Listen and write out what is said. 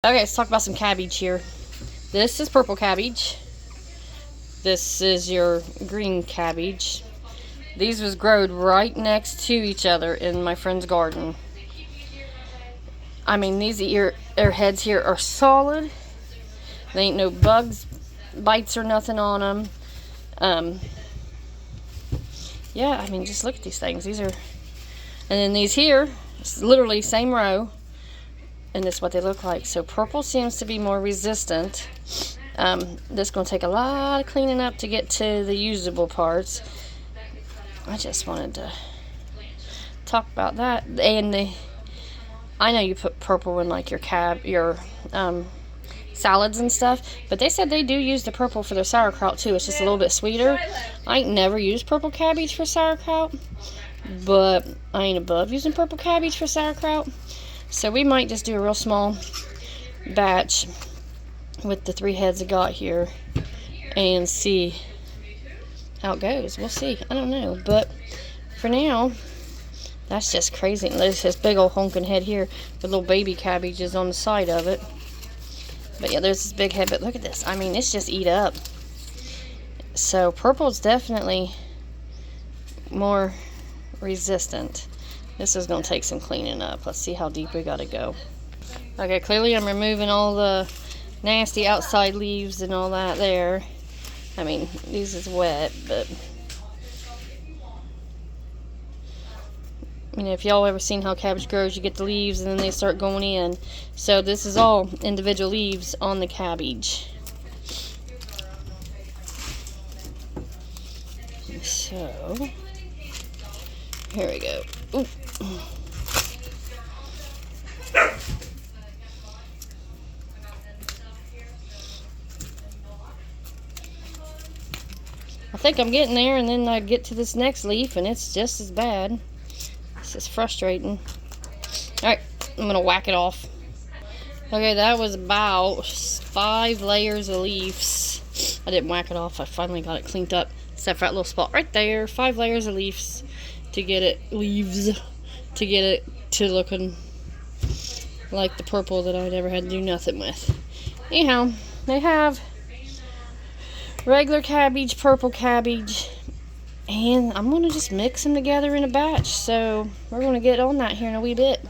Okay, let's talk about some cabbage here. This is purple cabbage. This is your green cabbage. These was growed right next to each other in my friend's garden. I mean, these their heads here are solid. There ain't no bugs, bites or nothing on them. Yeah, I mean, just look at these things. These are, and then these here, it's literally same row. And this is what they look like. So purple seems to be more resistant. This is going to take a lot of cleaning up to get to the usable parts. I just wanted to talk about that. And I know you put purple in like your salads and stuff, but they said they do use the purple for their sauerkraut too. It's just a little bit sweeter. I ain't never used purple cabbage for sauerkraut, but I ain't above using purple cabbage for sauerkraut. So we might just do a real small batch with the 3 heads I got here and see how it goes. We'll see. I don't know. But for now, that's just crazy. There's this big old honking head here with little baby cabbages on the side of it. But yeah, there's this big head. But look at this. I mean, it's just eat up. So purple's definitely more resistant. This is going to take some cleaning up. Let's see how deep we got to go. Okay, clearly I'm removing all the nasty outside leaves and all that there. I mean, these is wet, but you know, if y'all ever seen how cabbage grows, you get the leaves and then they start going in. So this is all individual leaves on the cabbage. So here we go. Ooh. I think I'm getting there, and then I get to this next leaf and it's just as bad. This is frustrating. Alright, I'm gonna whack it off. Okay, that was about 5 layers of leaves. I didn't whack it off. I finally got it cleaned up, except for that little spot right there. 5 layers of leaves to get it to looking like the purple that I never had to do nothing with. Anyhow, they have regular cabbage, purple cabbage, and I'm going to just mix them together in a batch. So we're going to get on that here in a wee bit.